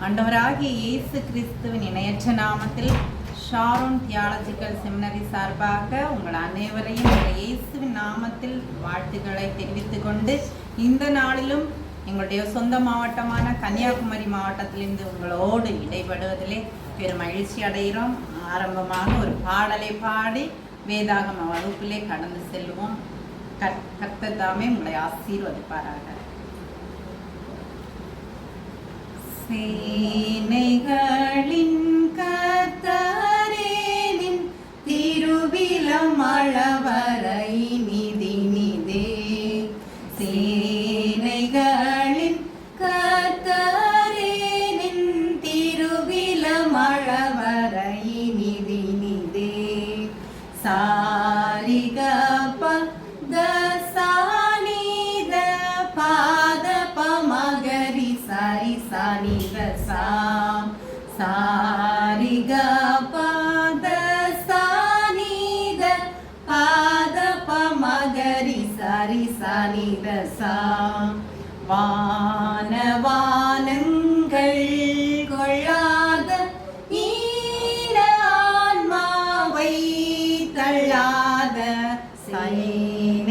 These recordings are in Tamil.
ஆண்டவராகிய இயேசு கிறிஸ்துவின் இணையற்ற நாமத்தில் ஷாரோன் தியாலஜிக்கல் செமினரி சார்பாக உங்கள் அனைவரையும் இயேசுவின் நாமத்தில் வாழ்த்துக்களை தெரிவித்துக் கொண்டு இந்த நாளிலும் எங்களுடைய சொந்த மாவட்டமான கன்னியாகுமரி மாவட்டத்திலிருந்து உங்களோடு இடைபடுவதிலே பெரும் மகிழ்ச்சி அடைகிறோம். ஆரம்பமாக ஒரு பாடலை பாடி வேதாகம வகுப்பிலே கடந்து செல்வோம். கர்த்தர் தாமே உங்களை ஆசீர்வதிப்பாராக. சேனைகளின் கர்த்தரே நின் திருவிலம் அளவரை நிதினிதே. சேனைகளின் கர்த்தரே நின் திருவிலம் அளவரை நிதினிதே. சாரிகப தசானித பாத பமகரி சரி சனித சாம் சாரிகப தசானித பாத பமகரி சரி சனித சாம். வானவானங்கள் கொள்ளாத ஈன ஆன்மாவை தள்ளாத சேனைகளின்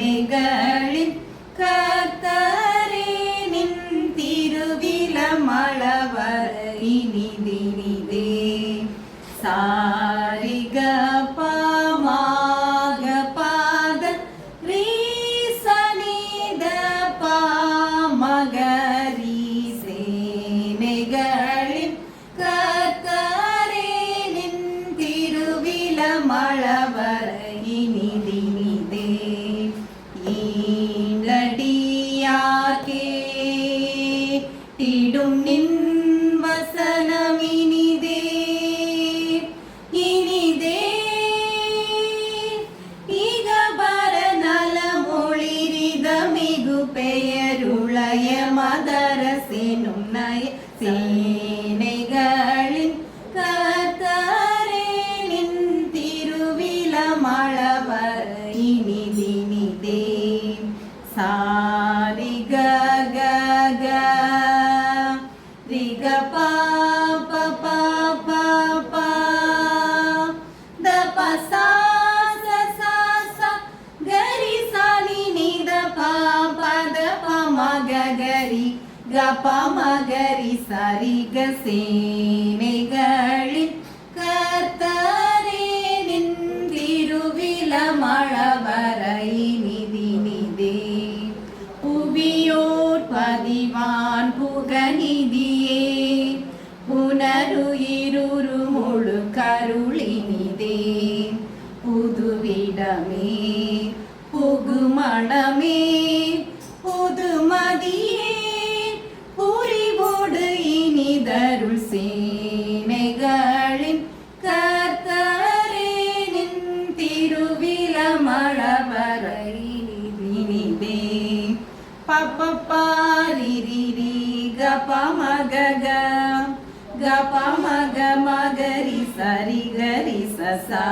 கர்த்தரே நின் திருவிலம் அளவரை நிதினிதே. சாரிகப மாக பாத ரீசனித பாமகரி சேனைகளின் கர்த்தரே நின் திருவிலம் அளவரை நிதினிதே. ஈழடியார்க்கே திடும் நின் வசனம் இனிதே இனிதே. இகபர நலமொழிரித மிகு பெயருளைய மதரசெனும் நய சேனைகளின் கர்த்தரே நின் திருவிலம் அளவரை நிதினிதே. சாரிக க ரிக பாப பாப பா த பசா சா சா கரி சனி நித பாப த பமகரி க பமகரி சரிக சேனைகளின் கர்த்தரே நின் திருவிலம் அளவரை நிதினிதே. புவியோர் பதிவான் புகநிதியே புனருயிருரு முழு கருளினிதே. புதுவிடமே புகுமணமே புதுமதியே புரிவோடு இனிதருள் சேனைகளின் கர்த்தரே நின் திருவிலம் அளவரை நிதினிதே. பப்பப்பாரிரி கபமகக கபமக மகரி சரி கரி சசா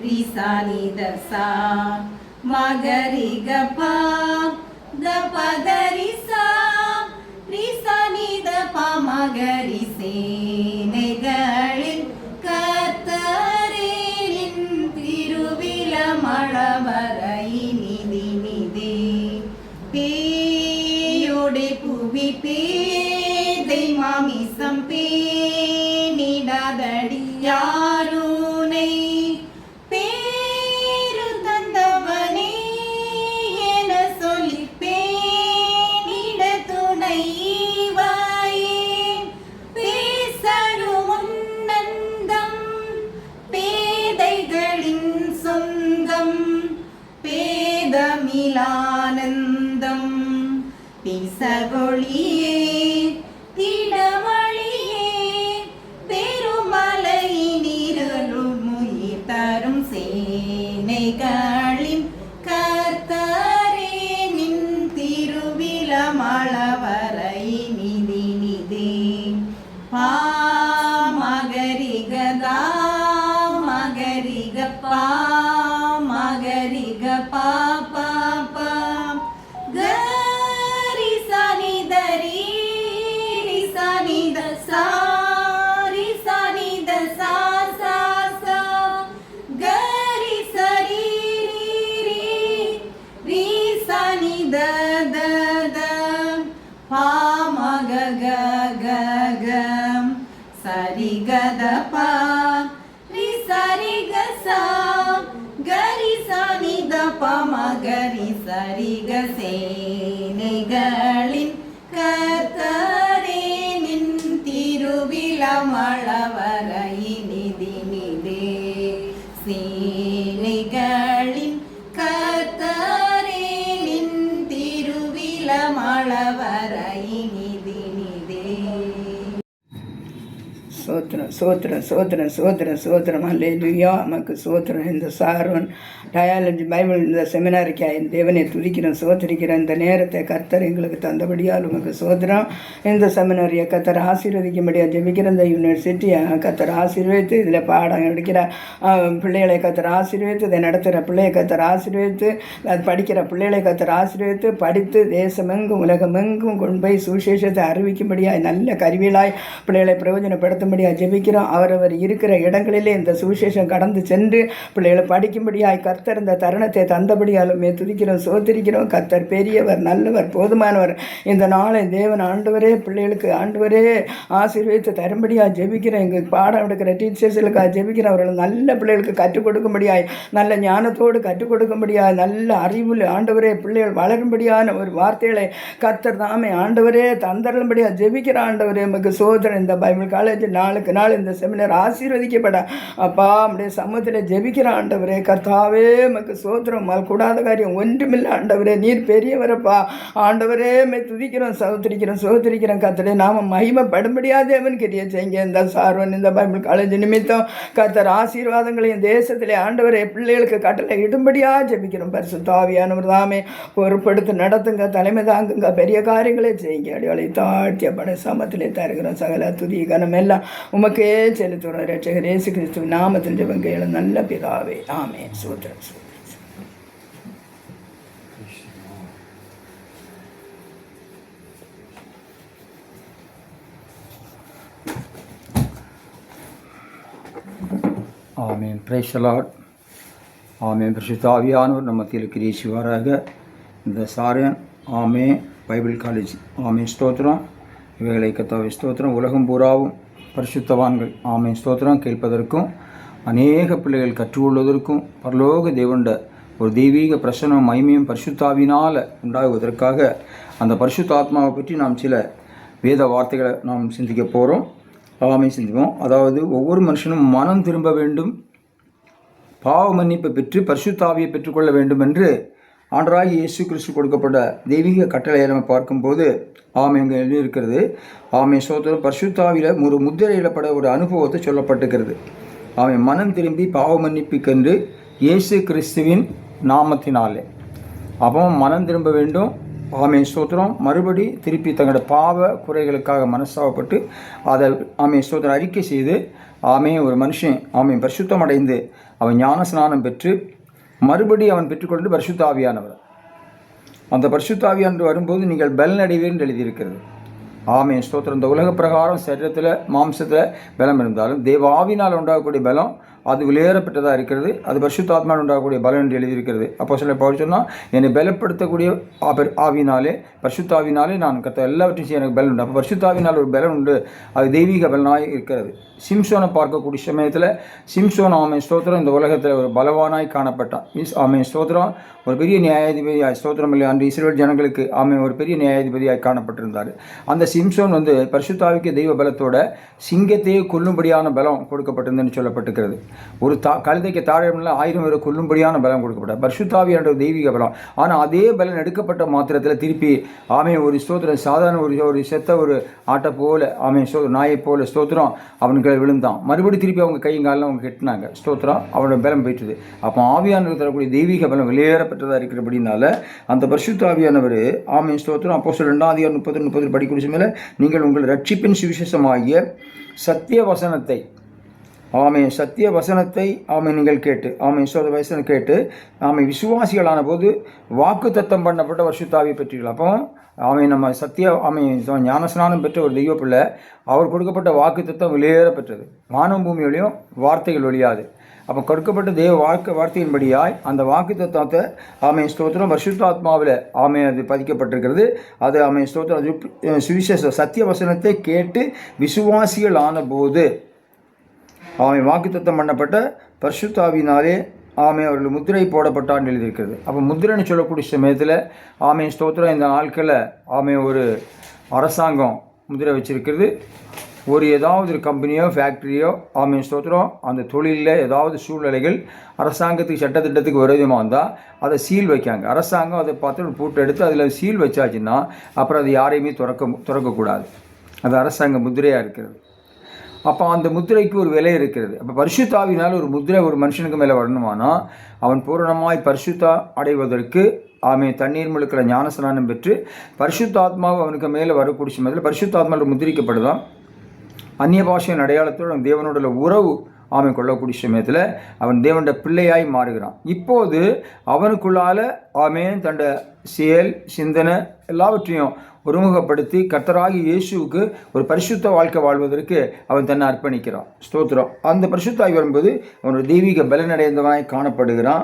ரிசானித சா மகரி கபா கபதரி சா ரிசானித பமகரி சேனைகளின் கர்த்தரே நின் திருவிலம் அளவரை நிதினிதே. பேயோடே புவி பேதை மாமிசம் பேணிடாதடி யாருனை பேரு தந்தவனே என சொல்லி பேணிட துணைவாயே. பேசரும் உன்னந்தம் பேதைகளின் சொந்தம் பேதமிலானந்தம் பிசகொழியே திடமழியே பெருமலை நீர் சா ரி சா நி த சா சா சா க ரி ச ரி ரி ரி சா நி த த த பா ம க க க க ச ரி க த பா ரி ச ரி க சா க ரி சா நி த ப ம க ரி ச ரி க சேனைகளின் கர்த்தரே நின் திருவிழமளவரையினிதினிலே சேனைகளின் கர்த்தரே நின் திருவிழமளவரையினிதினிலே. சோத்திரம் சோத்திரம் சோத்திரம் சோத்திரம் சோத்திரம் அல்லேலூயா. நமக்கு சோத்திரம். இந்த சாரோன் டயாலஜி பைபிள் இந்த செமினாரிக்கு தேவனை துதிக்கிறோம், சோத்திரிக்கிறோம். இந்த நேரத்தை கர்த்தர் எங்களுக்கு தந்தபடியால் உமக்கு சோத்திரம். இந்த செமினாரியை கர்த்தர் ஆசீர்வதிக்கும்படியாக ஜெபிக்கிற இந்த யூனிவர்சிட்டியை கர்த்தர் ஆசீர்வதித்து இதில் பாடம் எடுக்கிற பிள்ளைகளை கர்த்தர் ஆசீர்வதித்து இதை நடத்துகிற பிள்ளையை கர்த்தர் ஆசீர்வதித்து அது படிக்கிற பிள்ளைகளை கர்த்தர் ஆசீர்வதித்து படித்து தேசமெங்கும் உலகமெங்கும் கொண்டு போய் சுவிசேஷத்தை அறிவிக்கும்படியாக நல்ல கருவியலாய் பிள்ளைகளை பிரயோஜனப்படுத்தும்படியாக ஜெபிக்கிறோம். அவரவர் இருக்கிற இடங்களிலே இந்த சுவிசேஷம் கடந்து சென்று பிள்ளைகளை படிக்கும்படியாய் கர்த்தர் இந்த தருணத்தை தந்தபடியாலுமே துதிக்கிறோம், சோத்திரிக்கிறோம். கர்த்தர் பெரியவர், நல்லவர், போதுமானவர். இந்த நாளை தேவன் ஆண்டவரே பிள்ளைகளுக்கு ஆண்டவரே ஆசீர்வதித்து தரும்படியாக ஜெபிக்கிறோம். எங்கள் பாடம் எடுக்கிற டீச்சர்ஸுக்காக ஜெபிக்கிறோம். அவர்கள் நல்ல பிள்ளைகளுக்கு கற்றுக் கொடுக்கும்படியாய், நல்ல ஞானத்தோடு கற்றுக் கொடுக்கும்படியாய், நல்ல அறிவில் ஆண்டவரே பிள்ளைகள் வளரும்படியான ஒரு வார்த்தைகளை கர்த்தர் தாமே ஆண்டவரே தந்தரும்படியாக ஜெபிக்கிற ஆண்டவரே நமக்கு சோதனை. இந்த பைபிள் காலேஜ் நாளுக்கு நாள் இந்த செமினார் ஆசீர்வதிக்கப்பட அப்பா நம்முடைய சமூகத்தில் ஜெபிக்கிற ஆண்டவரே கர்த்தாவே நமக்கு சோத்திரம். கூடாத காரியம் ஒன்றுமில்லை ஆண்டவரே, நீர் பெரியவரப்பா ஆண்டவரே துதிக்கிறோம், சோத்திரிக்கிறோம், சோத்திரிக்கிறோம். கர்த்தரே நாம மகிமைப்படும்படியாதே அவன் கிரியை செய்யுங்க. இந்த சார்வன் இந்த பைபிள் காலேஜ் நிமித்தம் கர்த்தர் ஆசீர்வாதங்களையும் தேசத்திலே ஆண்டவரே பிள்ளைகளுக்கு கட்டளை இடும்படியாக ஜெபிக்கிறோம். பரிசுத்த ஆவியானவர் தாமே பொறுப்படுத்தி நடத்துங்க, தலைமை தாங்குங்க, பெரிய காரியங்களே செய்யுங்க. அடியாளை தாழ்த்திய பட சமத்திலே தருகிறோம். சகல துதி கனம் எல்லாம் உமக்கே செலுத்துகிறோம். ரட்சகர் இயேசு கிறிஸ்துவின் நாமத்தில் ஜெபங்க நல்ல பிதாவே, ஆமென். சோத்திரம் சோத்திரம். Amen. Praise the Lord. Amen. பரிசுத்த ஆவியானவர் நம்ம மத்தியில் கிரியேசுவாராக. இந்த சாரன் ஆமென் பைபிள் காலேஜ் ஆமென் ஸ்தோத்திரம். இவைகளை கர்த்தாவே ஸ்தோத்திரம். உலகம் பூராவும் பரிசுத்தவான்கள் ஆமென் ஸ்தோத்திரம் கேட்பதற்கும் அநேக பிள்ளைகள் கற்றுக்கொள்வதற்கும் பரலோக தேவண்ட ஒரு தெய்வீக பிரசன்னம் மகிமையும் பரிசுத்தாவினால் உண்டாகுவதற்காக அந்த பரிசுத்த ஆத்மாவை பற்றி நாம் சில வேத வார்த்தைகளை நாம் சிந்திக்க போகிறோம். ஆமென் சிந்திப்போம். அதாவது ஒவ்வொரு மனுஷனும் மனம் திரும்ப வேண்டும், பாவ மன்னிப்பை பெற்று பரிசுத்தாவியை பெற்றுக்கொள்ள வேண்டும் என்று ஆண்டவராகிய இயேசு கிறிஸ்து கொடுக்கப்பட்ட தெய்வீக கட்டளையை நம்ம பார்க்கும்போது ஆமென் இங்கே எழுதியிருக்கிறது. ஆமென் ஸ்தோத்திரம். பரிசுத்தாவியில் ஒரு முத்திரையிடப்பட ஒரு அனுபவத்தை சொல்லப்பட்டிருக்கிறது. ஆமென். மனம் திரும்பி பாவ மன்னிப்புக்கென்று இயேசு கிறிஸ்துவின் நாமத்தினாலே அப்போ மனம் திரும்ப வேண்டும். ஆமென் ஸ்தோத்திரம். மறுபடி திருப்பி தங்களோட பாவ குறைகளுக்காக மனஸ்தாபப்பட்டு அதை ஆமென் ஸ்தோத்திரம் அறிக்கை செய்து ஆமென் ஒரு மனுஷன் ஆமென் பரிசுத்தம் அடைந்து அவன் ஞான ஸ்நானம் பெற்று மறுபடி அவன் பெற்றுக்கொண்டு பரிசுத்த ஆவியானவர். அந்த பரிசுத்த ஆவியானவர் வரும்போது நீங்கள் பலன் அடைவீர் என்று எழுதியிருக்கிறது. ஆமென் ஸ்தோத்திரம். இந்த உலக பிரகாரம் சரீரத்தில் மாம்சத்தில் பலம் இருந்தாலும் தேவ ஆவினால் உண்டாகக்கூடிய பலம் அது விலையேறப்பட்டதாக இருக்கிறது. அது பரிசுத்தாத்மாவில் உண்டாகக்கூடிய பலன் என்று எழுதியிருக்கிறது. அப்போ சில பவுல் சொன்னால் என்னை பலப்படுத்தக்கூடிய ஆவினாலே பரிசுத்தாவினாலே நான் கத்த எல்லாவற்றையும் செய்ய எனக்கு பலன் உண்டு. அப்போ பரிசுத்தாவினால் ஒரு பலன் உண்டு, அது தெய்வீக பலனாய் இருக்கிறது. சிம்சோனை பார்க்கக்கூடிய சமயத்தில் சிம்சோன் ஆமென் ஸ்தோத்திரம் இந்த உலகத்தில் ஒரு பலவானாய் காணப்பட்டான். ஆமென் ஸ்தோத்திரம். ஒரு பெரிய நியாயாதிபதியாய் ஸ்தோத்திரம் இல்லை அன்று இஸ்ரவேல் ஜனங்களுக்கு ஆமென் ஒரு பெரிய நியாயாதிபதியாய் காணப்பட்டிருந்தார். அந்த சிம்சோன் பரிசுத்தாவிக்கு தெய்வ பலத்தோட சிங்கத்தையே கொல்லும்படியான பலம் கொடுக்கப்பட்டிருந்ததுன்னு சொல்லப்பட்டிருக்கிறது. ஒரு கழுதைக்கு தாழமில்ல 1000 பேரை கொல்லும்படியான பலம் கொடுக்கப்பட்டார். பரிசுத்தாவியான தெய்வீக பலம். ஆனால் அதே பலன் எடுக்கப்பட்ட மாத்திரத்தில் திருப்பி ஆமென் ஒரு ஸ்தோத்திரம் சாதாரண ஒரு செத்த ஒரு ஆட்டை போல ஆமென் நாயை போல ஸ்தோத்திரம் அவனுக்கு விழுந்தான். மறுபடி திருப்பி அவங்க கையங்காலில் அவங்க கெட்டினாங்க ஸ்தோத்திரம். அவனோட பலம் போயிட்டுது. அப்போ ஆவியானவர் தரக்கூடிய தெய்வீக பலம் வெளியேறப்பட்டதாக இருக்கிறபடினால அந்த பரிசுத்த ஆவியானவர் ஆமென் ஸ்தோத்திரம் அப்போஸ்தலர் 2:30 படிக்கூடிய மேலே நீங்கள் உங்கள் ரட்சிப்பின் சுவிசேஷமாகிய சத்திய வசனத்தை ஆமென் சத்திய வசனத்தை ஆமென் நீங்கள் கேட்டு ஆமென் வசனம் கேட்டு ஆமென் விசுவாசிகளான போது வாக்கு தத்தம் பண்ணப்பட்ட பரிசுத்த ஆவியை பெற்றீர்கள். அப்போ நம்ம ஞானஸ்நானம் பெற்ற ஒரு தெய்வ பிள்ளை. அவர் கொடுக்கப்பட்ட வாக்குத்தத்தம் வெளியேற பெற்றது. வானம் பூமியோடையும் வார்த்தைகள் ஒழியாது. அப்போ கொடுக்கப்பட்ட வார்த்தையின்படியாய் அந்த வாக்குத்தத்தத்தை ஸ்தோத்திரம் பரிசுத்தாத்மாவில் அது பதிக்கப்பட்டிருக்கிறது. அது ஸ்தோத்திரம் சுவிசேஷ சத்திய வசனத்தை கேட்டு விசுவாசிகள் ஆனபோது வாக்குத்தத்தம் பண்ணப்பட்ட பரிசுத்தாவினாலே அவர்கள் முத்திரை போடப்பட்டான்னு எழுதியிருக்கிறது. அப்போ முத்திரைன்னு சொல்லக்கூடிய சமயத்தில் ஸ்தோத்திரம் இந்த நாட்களில் ஒரு அரசாங்கம் முத்திரை வச்சிருக்கிறது. ஏதாவது ஒரு கம்பெனியோ ஃபேக்ட்ரியோ ஸ்தோத்திரம் அந்த தொழிலில் ஏதாவது சூழ்நிலைகள் அரசாங்கத்துக்கு சட்டத்திட்டத்துக்கு விரோதமாக இருந்தால் அதை சீல் வைக்காங்க. அரசாங்கம் அதை பார்த்து பூட்டை எடுத்து அதில் சீல் வச்சாச்சுன்னா அப்புறம் அது யாரையுமே திறக்கக்கூடாது. அது அரசாங்க முத்திரையாக இருக்கிறது. அப்போ அந்த முத்திரைக்கு ஒரு விலை இருக்கிறது. அப்போ பரிசுத்தாவினால் ஒரு முத்திரை ஒரு மனுஷனுக்கு மேலே வரணுமானா அவன் பூரணமாய் பரிசுத்தா அடைவதற்கு தண்ணீர் முழுக்கிற ஞானஸ்நானம் பெற்று பரிசுத்தாத்மாவை அவனுக்கு மேலே வரக்கூடிய சமயத்தில் பரிசுத்தாத்மாவில் முத்திரிக்கப்படுதான். அந்நிய பாஷையின் அடையாளத்தோடு தேவனோட உறவு கொள்ளக்கூடிய சமயத்தில் அவன் தேவனுடைய பிள்ளையாய் மாறுகிறான். இப்போது அவனுக்குள்ளால் தன்னோட செயல் சிந்தனை எல்லாவற்றையும் ஒருமுகப்படுத்தி கர்த்தராகி இயேசுவுக்கு ஒரு பரிசுத்த வாழ்க்கை வாழ்வதற்கு அவன் தன்னை அர்ப்பணிக்கிறான். ஸ்தோத்திரம். அந்த பரிசுத்தாய் வரும்போது அவனோட தெய்வீக பலனடைந்தவனாய் காணப்படுகிறான்.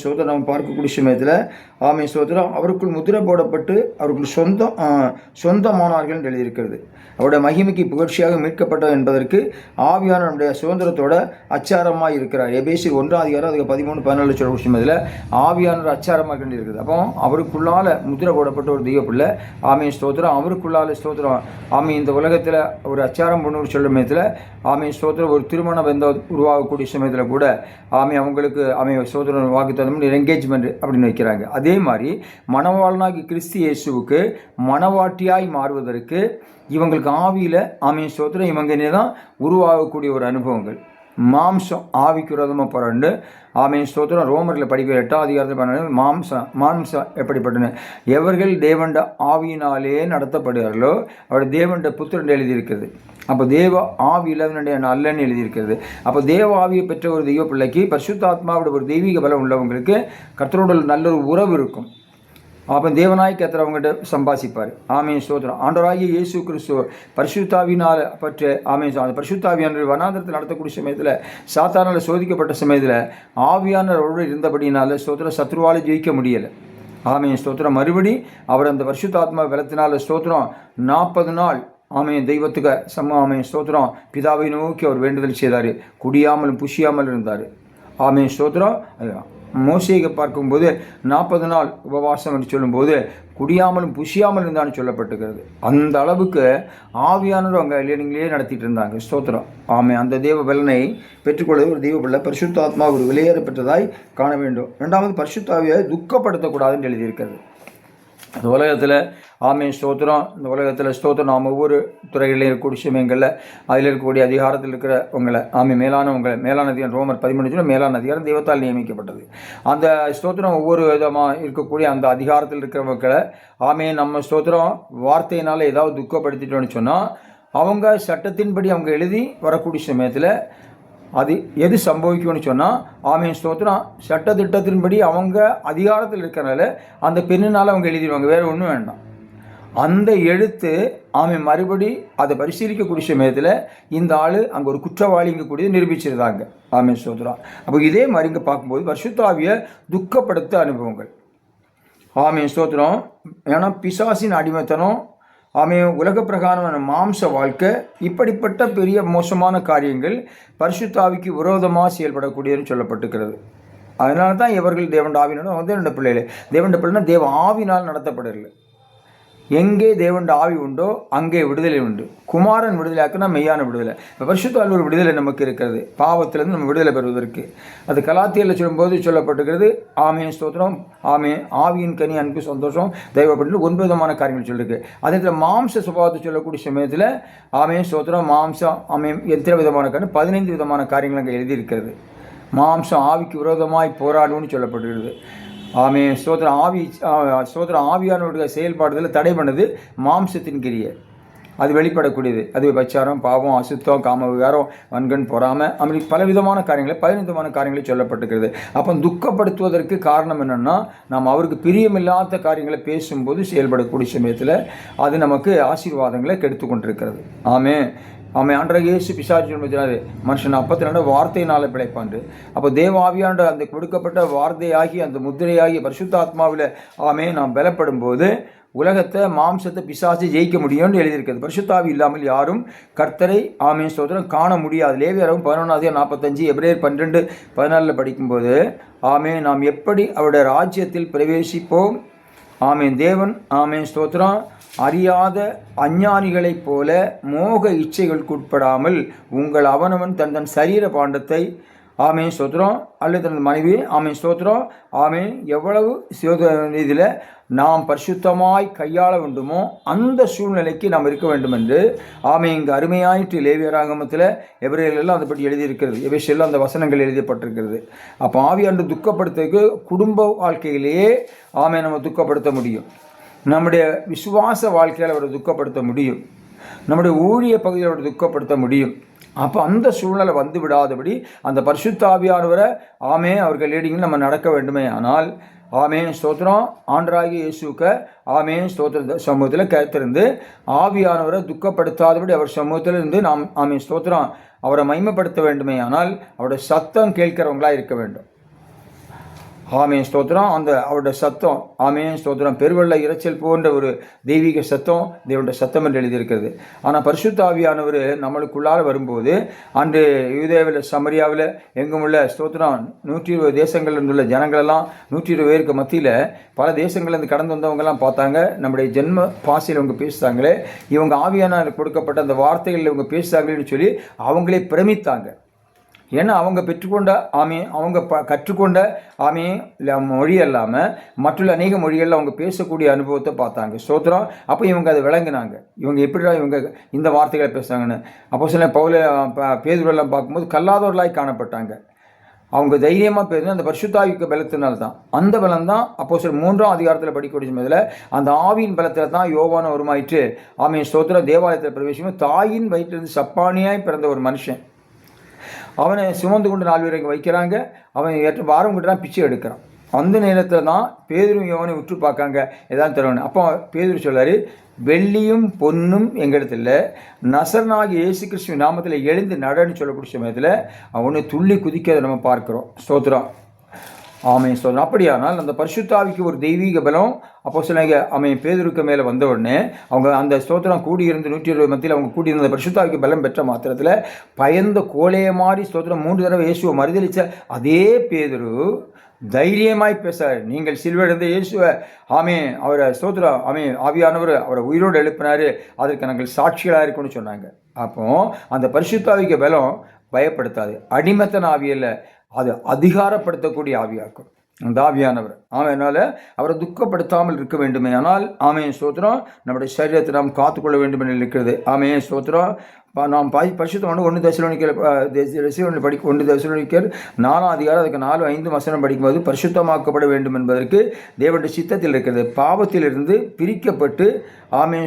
ஸ்தோத்திரம். அவன் பார்க்கக்கூடிய சமயத்தில் ஸ்தோத்திரம் அவருக்குள் முத்திரை போடப்பட்டு அவருக்குள் சொந்தமானார்கள் என்று எழுதியிருக்கிறது. அவருடைய மகிமைக்கு புகழ்ச்சியாக மீட்கப்பட்டது என்பதற்கு ஆவியான நம்முடைய சுதந்திரத்தோட அச்சாரமாக இருக்கிறார். எபேசியர் 1 அதுக்கு 13-14 சொல்லக்கூடிய சமயத்தில் ஆவியானவர் அச்சாரமாக இருக்குது. அப்போ அவருக்குள்ளால முத்திரை போடப்பட்ட ஒரு தெய்வ பிள்ளை ஸ்தோத்திரம். அவருக்குள்ளால ஸ்தோத்திரம் இந்த உலகத்தில் ஒரு அச்சாரம் பண்ண சொல்லும் சமயத்தில் ஸ்தோத்திரம் ஒரு திருமண பந்தம் உருவாகக்கூடிய சமயத்தில் கூட அவங்களுக்கு ஸ்தோத்திரம் வாக்குத்தத்தம் என்கேஜ்மெண்ட் அப்படின்னு வைக்கிறாங்க. அதே மாதிரி மணவாளனாகி கிறிஸ்து இயேசுவுக்கு மணவாட்டியாய் மாறுவதற்கு இவங்களுக்கு ஆவியில் ஸ்தோத்திரம் இவங்க தான் உருவாகக்கூடிய ஒரு அனுபவங்கள். மாம்சம் ஆவிக்கு விரோதமாக போராண்டு ஸ்தோத்திரம். ரோமரில் படிக்கிற 8ஆம் அதிகாரத்தில் மாம்சம் எப்படிப்பட்டன எவர்கள் தேவண்ட ஆவியினாலே நடத்தப்படுகிறார்களோ அவர் தேவண்ட புத்திரன் எழுதியிருக்கிறது. அப்போ தேவ ஆவி இல்லாதனுடைய நல்லன்னு எழுதியிருக்கிறது. அப்போ தேவ ஆவியை பெற்ற ஒரு தெய்வ பிள்ளைக்கு பரிசுத்தாத்மாவோட ஒரு தெய்வீக பலம் உள்ளவங்களுக்கு கர்த்தரோட நல்ல ஒரு உறவு இருக்கும். அப்போ தேவனாய் கர்த்தர் அவங்ககிட்ட சம்பாசிப்பார். ஸ்தோத்திரம். ஆண்டவராகிய இயேசு கிறிஸ்து பரிசுத்தாவினால் பற்று அந்த பரிசுத்தாவியான வனாந்தரத்தில் நடத்தக்கூடிய சமயத்தில் சாத்தானால் சோதிக்கப்பட்ட சமயத்தில் ஆவியானவரோடு இருந்தபடினால ஸ்தோத்திரம் சத்ருவால் ஜெயிக்க முடியலை. ஸ்தோத்திரம். மறுபடி அவர் அந்த பரிசுத்தாத்மா பலத்தினால ஸ்தோத்திரம் 40 நாள் தெய்வத்துக்கு ஸ்தோத்திரம் பிதாவை நோக்கி அவர் வேண்டுதல் செய்தார். குடியாமலும் புஷியாமல் இருந்தார். ஸ்தோத்திரம். மோசேயை பார்க்கும்போது 40 நாள் உபவாசம் என்று சொல்லும்போது குடியாமலும் புஷியாமல் இருந்தான்னு சொல்லப்பட்டுக்கிறது. அந்த அளவுக்கு ஆவியானவர் அங்கே இல்லைங்களே நடத்திட்டு இருந்தாங்க. ஸ்தோத்திரம். அந்த தேவ பலனை பெற்றுக்கொள்வது ஒரு தெய்வ பிள்ளை பரிசுத்தாத்மா ஒரு வெளியேற பெற்றதாய் காண வேண்டும். 2வது பரிசுத்தாவியை துக்கப்படக்கூடாதுன்னு எழுதியிருக்கிறது. இந்த உலகத்தில் ஸ்தோத்திரம். இந்த உலகத்தில் ஸ்தோத்திரம் நாம் ஒவ்வொரு துறைகளில் இருக்கக்கூடிய விஷயங்களில் அதில் இருக்கக்கூடிய அதிகாரத்தில் இருக்கிறவங்களை மேலான அதிகாரம் ரோமர் 13 மேலான அதிகாரம் தெய்வத்தால் நியமிக்கப்பட்டது. அந்த ஸ்தோத்திரம் ஒவ்வொரு விதமாக இருக்கக்கூடிய அந்த அதிகாரத்தில் இருக்கிறவங்களை நம்ம ஸ்தோத்திரம் வார்த்தையினால் ஏதாவது துக்கப்படுத்திட்டோன்னு சொன்னால் அவங்க சட்டத்தின்படி அவங்க எழுதி வரக்கூடிய சமயத்தில் அது எது சம்பவிக்கும்னு சொன்னால் ஸ்தோத்திரம் சட்டத்திட்டத்தின்படி அவங்க அதிகாரத்தில் இருக்கிறனால அந்த பெண்ணினால் அவங்க எழுதிடுவாங்க. வேறு ஒன்றும் வேண்டாம். அந்த எழுத்து மறுபடி அதை பரிசீலிக்கக்கூடிய சமயத்தில் இந்த ஆள் அங்கே ஒரு குற்றவாளிங்கக்கூடியது நிரூபிச்சிருந்தாங்க. ஸ்தோத்திரம். அப்போ இதே மாதிரி இங்கே பார்க்கும்போது பரிசுத்தாவியை துக்கப்படுத்த அனுபவங்கள். ஸ்தோத்திரம். ஏன்னா பிசாசின் அடிமைத்தனம் உலக பிரகாரமான மாம்ச வாழ்க்கை இப்படிப்பட்ட பெரிய மோசமான காரியங்கள் பரிசுத்தாவிக்கு விரோதமாக செயல்படக்கூடியதுன்னு சொல்லப்பட்டிருக்கிறது. அதனால தான் இவர்கள் தேவண்ட ஆவினாலும் தேவண்ட பிள்ளைகள் தேவண்ட பிள்ளைனா தேவ ஆவினால் நடத்தப்படவில்லை. எங்கே தேவண்ட ஆவி உண்டோ அங்கே விடுதலை உண்டு. குமாரன் விடுதலையாக்குனா மெய்யான விடுதலை. இப்போ பரிசுத்தாவியில் ஒரு விடுதலை நமக்கு இருக்கிறது. பாவத்திலிருந்து நம்ம விடுதலை பெறுவதற்கு அது கலாத்தியரில் சொல்லும்போது சொல்லப்பட்டிருக்கிறது. ஸ்தோத்திரம். ஆவியின் கனி அன்பு சந்தோஷம் தெய்வப்பட்டு 9 விதமான காரியங்கள் சொல்லியிருக்கு. அதே நேரத்தில் மாம்ச சுபாவத்தை சொல்லக்கூடிய சமயத்தில் ஸ்தோத்திரம் மாம்சம் எத்தனை விதமான காரியம் 15 விதமான காரியங்கள் அங்கே எழுதியிருக்கிறது. மாம்சம் ஆவிக்கு விரோதமாய் போராடும்னு சொல்லப்பட்டிருக்கிறது. ஸ்தோத்திரம். ஸ்தோத்திரம். ஆவியானவருடைய செயல்பாடுதல் தடை பண்ணது மாம்சத்தின் கிரியை. அது வெளிப்படக்கூடியது. அது விபச்சாரம், பாவம், அசுத்தம், காம விகாரம், வன்கண், பொறாமை, அப்படி பலவிதமான காரியங்களை 15 விதமான காரியங்களை சொல்லப்பட்டிருக்கிறது. அப்போ துக்கப்படுத்துவதற்கு காரணம் என்னென்னா, நாம் அவருக்கு பிரியமில்லாத காரியங்களை பேசும்போது செயல்படக்கூடிய சமயத்தில் அது நமக்கு ஆசீர்வாதங்களை கெடுத்து கொண்டிருக்கிறது. ஆண்டவராகிய இயேசு பிசாசு சொல்லினாரு, மனுஷன் அப்பத்தினால வார்த்தையினால பிழைப்பான். அப்போ தேவாவியாண்ட அந்த கொடுக்கப்பட்ட வார்த்தையாகி அந்த முத்திரையாகி பரிசுத்தாத்மாவில் நாம் பலப்படும் போது உலகத்தை, மாம்சத்தை, பிசாசை ஜெயிக்க முடியும்னு எழுதியிருக்கிறது. பரிசுத்தாவி இல்லாமல் யாரும் கர்த்தரை ஸ்தோத்திரம் காண முடியாது. லேவியராகவும் 11:45, எபிரேயர் 12:14 படிக்கும்போது நாம் எப்படி அவருடைய ராஜ்யத்தில் பிரவேசிப்போம்? தேவன் ஸ்தோத்திரம் அறியாத அஞ்ஞானிகளைப் போல மோக இச்சைகளுக்கு உட்படாமல் உங்கள் அவனவன் தன் சரீர பாண்டத்தை ஸ்தோத்திரம் அல்லது தனது மனைவி ஸ்தோத்திரம் எவ்வளவு இதில் நாம் பரிசுத்தமாய் கையாள வேண்டுமோ அந்த சூழ்நிலைக்கு நாம் இருக்க வேண்டும் என்று இங்கு அருமையாயிற்று லேவியராகமத்தில் எபிரேயர்லாம் அதை பற்றி எழுதியிருக்கிறது. எபேசியெல்லாம் அந்த வசனங்கள் எழுதப்பட்டிருக்கிறது. அப்போ ஆவியாண்டு துக்கப்படுத்துறதுக்கு குடும்ப வாழ்க்கையிலேயே நம்ம துக்கப்படுத்த முடியும். நம்முடைய விசுவாச வாழ்க்கையில் அவரை துக்கப்படுத்த முடியும். நம்முடைய ஊழிய பகுதியில் அவரை துக்கப்படுத்த முடியும். அப்போ அந்த சூழ்நிலை வந்து விடாதபடி அந்த பரிசுத்த ஆவியானவரை அவர்கள் லீடிங்கில் நம்ம நடக்க வேண்டுமே. ஆனால் ஸ்தோத்திரம் ஆண்டவராகிய இயேசுவுக்கு ஸ்தோத்திர சமூகத்தில் கேத்திருந்து ஆவியானவரை துக்கப்படுத்தாதபடி அவர் சமூகத்தில் இருந்து நாம் ஸ்தோத்திரம் அவரை மகிமைப்படுத்த வேண்டுமே. ஆனால் அவருடைய சத்தம் கேட்கிறவங்களாக இருக்க வேண்டும். ஸ்தோத்திரம் அவருடைய சத்தம் ஸ்தோத்திரம் பெருவெள்ள இறைச்சல் போன்ற ஒரு தெய்வீக சத்தம் தேவனுடைய சத்தம் என்று எழுதியிருக்கிறது. ஆனால் பரிசுத்த ஆவியானவர் நம்மளுக்குள்ளால் வரும்போது அன்று யூதேவில், சமரியாவில், எங்கும் உள்ள ஸ்தோத்திரம் 120 தேசங்களில் உள்ள ஜனங்களெல்லாம் 120 பேருக்கு மத்தியில் பல தேசங்கள்லேருந்து கடந்து வந்தவங்கெல்லாம் பார்த்தாங்க. நம்முடைய ஜென்ம பாசையில் இவங்க பேசுகிறாங்களே, இவங்க ஆவியானவர் கொடுக்கப்பட்ட அந்த வார்த்தைகளில் இவங்க பேசுகிறாங்களேன்னு சொல்லி அவங்களே பிரமித்தாங்க. ஏன்னா அவங்க பெற்றுக்கொண்ட அவங்க கற்றுக்கொண்ட மொழி இல்லாமல் மற்றுள்ள அநேக மொழிகளில் அவங்க பேசக்கூடிய அனுபவத்தை பார்த்தாங்க. ஸ்தோத்திரம். அப்போ இவங்க அதை விளங்கினாங்க. இவங்க எப்படிடா இவங்க இந்த வார்த்தைகளை பேசுகிறாங்கன்னு. அப்போ சில பேதுரெல்லாம் பார்க்கும்போது கல்லாதவர்களாய் காணப்பட்டாங்க. அவங்க தைரியமாக பேசுனா அந்த பரிசுத்தாவிக்கு பலத்தினால்தான். அந்த பலம் தான் அப்போ சில 3ஆம் அதிகாரத்தில் படிக்கக்கூடிய சமயத்தில் அந்த ஆவியின் பலத்தில் தான் யோவான வருமாயிற்று ஸ்தோத்திரம் தேவாலயத்தில் பிரவேசிக்கும் தாயின் வயிற்றிலிருந்து சப்பானியாய் பிறந்த ஒரு மனுஷன் அவனை சுமந்து கொண்டு 4 பேர் இங்கே வைக்கிறாங்க. அவன் வாரம் கிட்ட தான் பிச்சை எடுக்கிறான். அந்த நேரத்தில் தான் பேதுரும் யோவானை உற்று பார்க்காங்க, ஏதாவது தருவானு. அப்போ பேதுரு சொல்லாரு, வெள்ளியும் பொன்னும் எங்களிடத்தில் நசரனாகிய இயேசு கிறிஸ்துவின் நாமத்தில் எழுந்து நடன்னு சொல்லக்கூடிய சமயத்தில் அவனை துள்ளி குதிக்கிறதை நம்ம பார்க்குறோம். ஸ்தோத்திரம். ஸ்தோத்திரம். அப்படியானால் அந்த பரிசுத்தாவிக்கு ஒரு தெய்வீக பலம் அப்போ சில பேதுருக்கு மேலே வந்த உடனே அவங்க அந்த ஸ்தோத்திரம் கூடியிருந்து 120 மத்தியில் அவங்க கூடியிருந்த பரிசுத்தாவிக்கு பலம் பெற்ற மாத்திரத்தில் பயந்த கோலைய மாதிரி ஸ்தோத்திரம் 3 தடவை இயேசுவை மறுதளித்த அதே பேதுரு தைரியமாய் பேசார். நீங்கள் சிலுவையிலிருந்து இயேசுவை அவரை ஸ்தோத்திரம் ஆவியானவர் அவரை உயிரோடு எழுப்பினார், அதற்கு நாங்கள் சாட்சிகளாக இருக்குன்னு சொன்னாங்க. அப்போ அந்த பரிசுத்தாவிக்கு பலம் பயப்படுத்தாது. அடிமத்தன ஆவியில் அது அதிகாரப்படுத்தக்கூடிய ஆவியாக்கும் அந்த ஆவியானவர். அதனால் அவரை துக்கப்படுத்தாமல் இருக்க வேண்டுமே. ஆனால் ஸ்தோத்திரம் நம்முடைய சரீரத்தை நாம் காத்துக்கொள்ள வேண்டும் என்று இருக்கிறது. ஸ்தோத்திரம். நாம் பரிசுத்தமான 1 தெசலோனிக்கர் 1 தெசலோனிக்கர் 4ஆம் அதிகாரம் அதுக்கு 4-5 வசனம் படிக்கும்போது பரிசுத்தமாக்கப்பட வேண்டும் என்பதற்கு தேவனுடைய சித்தத்தில் இருக்கிறது. பாவத்திலிருந்து பிரிக்கப்பட்டு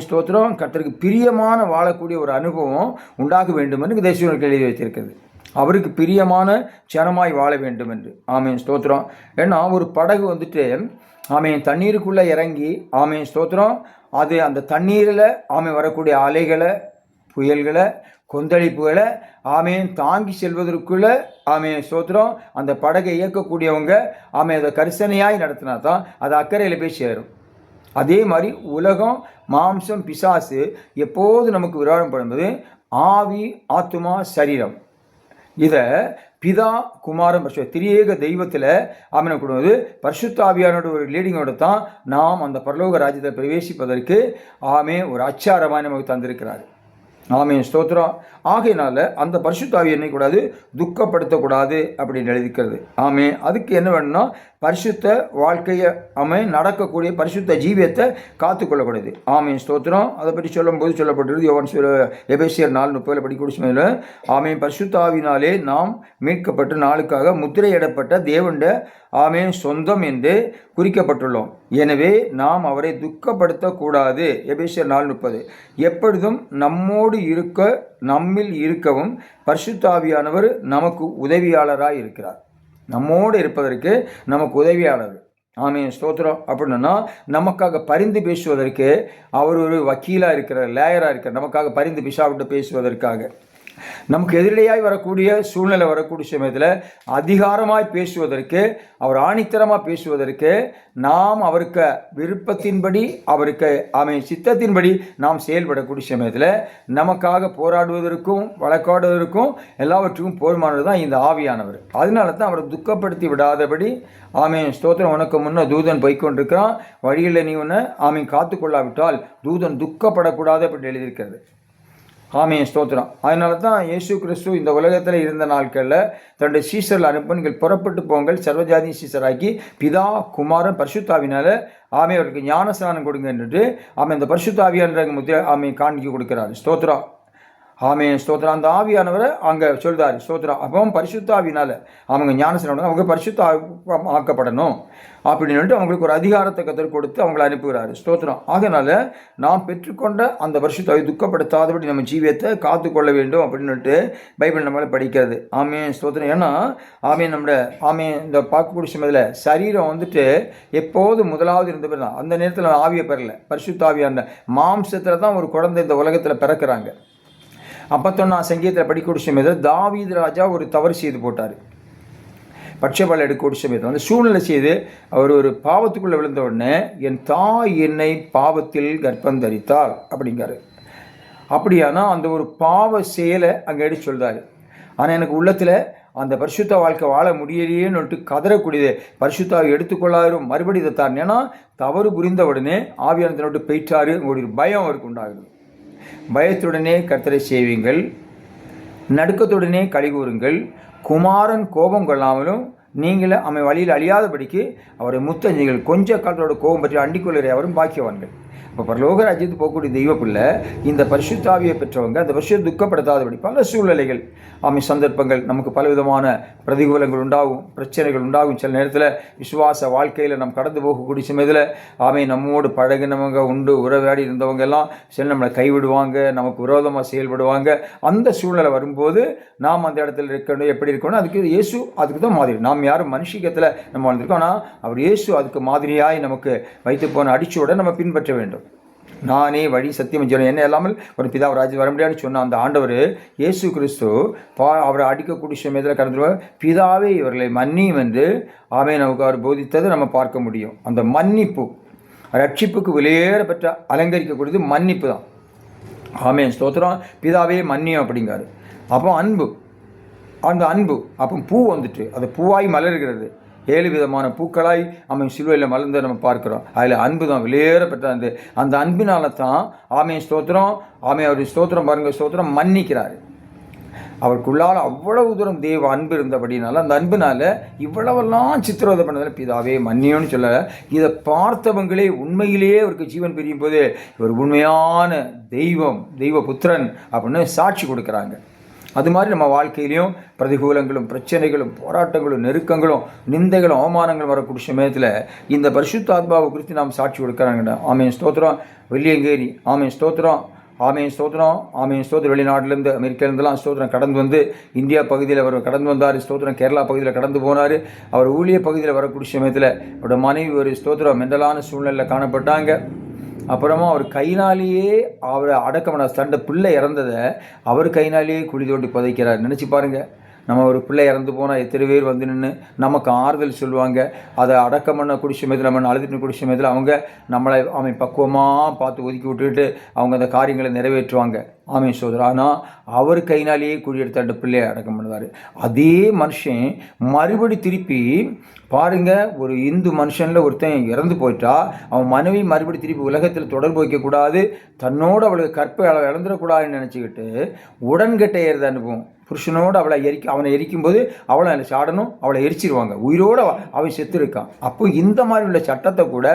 ஸ்தோத்திரம் கர்த்தருக்கு பிரியமான வாழக்கூடிய ஒரு அனுபவம் உண்டாக வேண்டும் என்று தெசலோனிக்கர் எழுதி வைத்திருக்கிறது. அவருக்கு பிரியமான ஜனமாய் வாழ வேண்டும் என்று. ஸ்தோத்திரம். ஏன்னா ஒரு படகு வந்துட்டு தண்ணீருக்குள்ளே இறங்கி ஸ்தோத்திரம் அது அந்த தண்ணீரில் வரக்கூடிய அலைகளை, புயல்களை, கொந்தளிப்புகளை தாங்கி செல்வதற்குள்ள ஸ்தோத்திரம் அந்த படகை இயக்கக்கூடியவங்க அதை கரிசனையாய் நடத்தினா தான் அது அக்கறையில் போய் சேரும். அதே மாதிரி உலகம், மாம்சம், பிசாசு எப்போது நமக்கு விரோதம் பண்ணும்போது ஆவி, ஆத்துமா, சரீரம் இதை பிதா, குமாரன், திரியேக தெய்வத்தில் கொடுவது பரிசுத்த ஆவியானோட ஒரு லீடிங்கோட தான் நாம் அந்த பரலோக ராஜ்யத்தை பிரவேசிப்பதற்கு ஒரு அச்சாரமாக நமக்கு தந்திருக்கிறார். ஸ்தோத்திரம். ஆகையினால அந்த பரிசுத்த ஆவியை என்ன கூடாது, துக்கப்படுத்தக்கூடாது அப்படின்னு எழுதிக்கிறது. அதுக்கு என்ன வேணும்னா பரிசுத்த வாழ்க்கையை நடக்கக்கூடிய பரிசுத்த ஜீவியத்தை காத்துக்கொள்ளக்கூடாது. ஸ்தோத்திரம். அதை பற்றி சொல்லும்போது சொல்லப்பட்டிருக்கு எபேசியர் 4:30 படிக்கக்கூடிய சமயத்தில் பரிசுத்த ஆவியினாலே நாம் மீட்கப்பட்டு நாளுக்காக முத்திரையிடப்பட்ட தேவனுடைய ஆமென் சொந்தம் என்று குறிக்கப்பட்டுள்ளோம். எனவே நாம் அவரை துக்கப்படுத்தக்கூடாது. எபேசியர் 4:30. எப்பொழுதும் நம்மோடு நம்மில் இருக்கவும் பரிசுத்த ஆவியானவர் நமக்கு உதவியாளராக இருக்கிறார். நம்மோடு இருப்பதற்கு நமக்கு உதவியாளர். ஆமென் ஸ்தோத்திரம். அப்படின்னா நமக்காக பரிந்து பேசுவதற்கு அவர் ஒரு வக்கீலாக இருக்கிறார், லேயராக இருக்கிறார். நமக்காக பரிந்து பிசாவிட்டு பேசுவதற்காக, நமக்கு எதிரடையாய் வரக்கூடிய சூழ்நிலை வரக்கூடிய சமயத்தில் அதிகாரமாய் பேசுவதற்கு, அவர் ஆணித்தரமாக பேசுவதற்கு, நாம் அவருக்கு விருப்பத்தின்படி, அவருக்கு சித்தத்தின்படி நாம் செயல்படக்கூடிய சமயத்தில் நமக்காக போராடுவதற்கும் வழக்காடுவதற்கும் எல்லாவற்றுக்கும் போதுமானது தான் இந்த ஆவியானவர். அதனால தான் அவரை துக்கப்படுத்தி விடாதபடி, ஸ்தோத்திரம், உனக்கு முன்னே தூதன் போய்கொண்டிருக்கிறான், வழியில் நீ உன்னை காத்து கொள்ளாவிட்டால் தூதன் துக்கப்படக்கூடாது அப்படின்னு எழுதியிருக்கிறது. ஸ்தோத்திரம். அதனால தான் இயேசு கிறிஸ்து இந்த உலகத்தில் இருந்த நாட்களில் தன்னுடைய சீசரில் அனுப்ப, நீங்கள் புறப்பட்டு போங்கள், சர்வஜாதி சீசராக்கி பிதா குமாரன் பரிசுத்தாவினால அவருக்கு ஞானஸ்நானம் கொடுங்க என்று இந்த பரிசுத்தாவியான முத்திரை காணிக்க கொடுக்கிறார். ஸ்தோத்திரம். ஸ்தோத்திரம். அந்த ஆவியானவரை அங்கே சொல்றாரு. ஸ்தோத்திரம். அப்போ பரிசுத்தாவினால அவங்க ஞானஸ்நானம், அவங்க பரிசுத்த ஆக்கப்படணும் அப்படின்னு அவங்களுக்கு ஒரு அதிகாரத்தை கற்றுக் கொடுத்து அவங்களை அனுப்புகிறாரு. ஸ்தோத்திரம். ஆகையினால நாம் பெற்றுக்கொண்ட அந்த பரிசுத்தாவை துக்கப்படுத்தாதபடி நம்ம ஜீவியத்தை காத்து கொள்ள வேண்டும் அப்படின்னுட்டு பைபிள் நம்மளால் படிக்கிறது. ஸ்தோத்திரம். ஏன்னா நம்மளோட இந்த பார்க்கக்கூடிய சமயத்தில் சரீரம் எப்போது முதலாவது இருந்த பேர் தான். அந்த நேரத்தில் ஆவியை பெறல, பரிசுத்தாவியான மாம்சத்தில் தான் ஒரு குழந்தை இந்த உலகத்தில் பிறக்கிறாங்க. 51 சங்கீதத்தில் படிக்கக்கூடிய சமயத்தில் தாவீது ராஜா ஒரு தவறு செய்து போட்டார். பட்சபால் எடுக்கக்கூடிய சமயத்தில் சூழ்நிலை செய்து அவர் ஒரு பாவத்துக்குள்ளே விழுந்த உடனே, என் தாய் என்னை பாவத்தில் கர்ப்பம் தரித்தாள் அப்படிங்காரு. அப்படியானா அந்த ஒரு பாவ செயலை அங்கே எடுத்து சொல்றாரு. ஆனால் எனக்கு உள்ளத்தில் அந்த பரிசுத்த வாழ்க்கை வாழ முடியலையேன்னு கதறக்கூடியது. பரிசுத்தாவை எடுத்துக்கொள்ளாரும் மறுபடி இதை தான். ஏன்னா தவறு புரிந்த உடனே ஆவியானத்தை விட்டு போயிட்டாரு, உங்களுடைய பயம் அவருக்கு உண்டாகுது. பயத்துடனே கர்த்தரை செய்வீங்கள், நடுக்கத்துடனே களி கூறுங்கள், குமாரன் கோபம் கொள்ளாமலும் நீங்களே வழியில் அழியாதபடிக்கு அவரை முத்தஞ்சுங்கள், கொஞ்ச காலத்தோட கோபம் பற்றி அண்டிக்கொள்கிற அவரும் பாக்கியவான்கள். இப்போ பரலோக ராஜ்யத்துக்கு போகக்கூடிய தெய்வ பிள்ளை இந்த பரிசுத்தாவியை பெற்றவங்க அந்த பரிசுத்தை துக்கப்படுத்தாதபடி பல சூழ்நிலைகள், சந்தர்ப்பங்கள், நமக்கு பலவிதமான பிரதிகூலங்கள் உண்டாகும், பிரச்சனைகள் உண்டாகும். சில நேரத்தில் விசுவாச வாழ்க்கையில் நம்ம கடந்து போகக்கூடிய சமயத்தில் நம்மோடு பழகினவங்க உண்டு, உறவாடி இருந்தவங்க எல்லாம் சில நம்மளை கைவிடுவாங்க, நமக்கு விரோதமாக செயல்படுவாங்க. அந்த சூழ்நிலை வரும்போது நாம் அந்த இடத்துல இருக்கணும். எப்படி இருக்கணும்? அதுக்கு இயேசு அதுக்கு தான் மாதிரி. நாம் யாரும் மனுஷிகத்தில் நம்ம வாழ்ந்துருக்கோம், ஆனால் அவர் இயேசு அதுக்கு மாதிரியாய் நமக்கு வைத்து போன அடிச்சோட நம்ம பின்பற்ற வேண்டும். நானே வழி சத்தியம் ஜீவன் என்ன இல்லாமல் ஒரு பிதாவை ராஜ்யம் வர முடியாதுன்னு சொன்ன அந்த ஆண்டவர் இயேசு கிறிஸ்து அவரை அடிக்கக்கூடிய சமயத்தில் கடந்து பிதாவே இவர்களை மன்னியும் என்று நமக்கு அவர் போதித்ததை நம்ம பார்க்க முடியும். அந்த மன்னிப்பு ரட்சிப்புக்கு வெளியேற பெற்ற அலங்கரிக்கக்கூடியது மன்னிப்பு தான். ஸ்தோத்திரம். பிதாவே மன்னியும் அப்படிங்காரு. அப்போ அன்பு, அந்த அன்பு அப்போ பூ அது பூவாய் மலர்கிறது. 7 விதமான பூக்களாய் சிலுவையில் மலர்ந்து நம்ம பார்க்குறோம். அதில் அன்பு தான் வெளியேறப்பட்ட அந்த அன்பினால தான் ஸ்தோத்திரம். அவர் ஸ்தோத்திரம் பாருங்க, ஸ்தோத்திரம் மன்னிக்கிறார். அவருக்குள்ளால் அவ்வளவு தூரம் தேவ அன்பு இருந்தபடினால அந்த அன்புனால இவ்வளவெல்லாம் சித்திரவதை பண்ணதில் பிதாவே மன்னியோன்னு சொல்ல, இதை பார்த்தவங்களே உண்மையிலேயே அவருக்கு ஜீவன் பிரியும் போது இவர் உண்மையான தெய்வ புத்திரன் அப்படின்னு சாட்சி கொடுக்குறாங்க. அது மாதிரி நம்ம வாழ்க்கையிலையும் பிரதிகூலங்களும் பிரச்சனைகளும் போராட்டங்களும் நெருக்கங்களும் நிந்தைகளும் அவமானங்களும் வரக்கூடிய சமயத்தில் இந்த பரிசுத்தாத்மாவை குறித்து நாம் சாட்சி கொடுக்குறாங்க. ஸ்தோத்திரம். வெள்ளியங்கேரி ஸ்தோத்திரம். ஸ்தோத்திரம். வெளிநாட்டிலேருந்து அமெரிக்காலேருந்துலாம் ஸ்தோத்திரம் கடந்து வந்து இந்தியா பகுதியில் அவர் கடந்து வந்தார். ஸ்தோத்திரம். கேரளா பகுதியில் கடந்து போனார். அவர் ஊழிய பகுதியில் வரக்கூடிய சமயத்தில் அவரோட மனைவி ஒரு ஸ்தோத்திரம் மெண்டலான சூழ்நிலையில் காணப்பட்டாங்க. அப்புறமா அவர் கைனாலேயே அவரை அடக்கம் பண்ண, தண்ட பிள்ளை இறந்ததை அவர் கைனாலேயே குழி தோண்டி புதைக்கிறார். நினச்சி பாருங்கள், நம்ம ஒரு பிள்ளை இறந்து போனால் எத்தனை பேர் வந்து நின்று நமக்கு ஆறுதல் சொல்லுவாங்க. அதை அடக்கம் பண்ண குடி சமயத்தில் நம்ம அழுதுட்டு குடி சமயத்தில் அவங்க நம்மளை பக்குவமாக பார்த்து ஒதுக்கி விட்டுக்கிட்டு அவங்க அந்த காரியங்களை நிறைவேற்றுவாங்க. சோதரா. ஆனால் அவர் கைனாலேயே குழி எடுத்து அந்த பிள்ளையை அடக்கம் பண்ணுவார். அதே மனுஷன் மறுபடி திருப்பி பாருங்கள், ஒரு இந்து மனுஷனில் ஒருத்தன் இறந்து போயிட்டா அவன் மனைவி மறுபடி திருப்பி உலகத்தில் தொடர்பு வைக்கக்கூடாது, தன்னோடு அவளுக்கு கற்பை இழந்துடக்கூடாதுன்னு நினச்சிக்கிட்டு உடன்கட்டை ஏறுத அனுபவம். புருஷனோடு அவனை எரிக்கும்போது அவளை சாடணும், அவளை எரிச்சிருவாங்க, உயிரோடு அவன் செத்து இருக்கான். அப்போ இந்த மாதிரி உள்ள சட்டத்தை கூட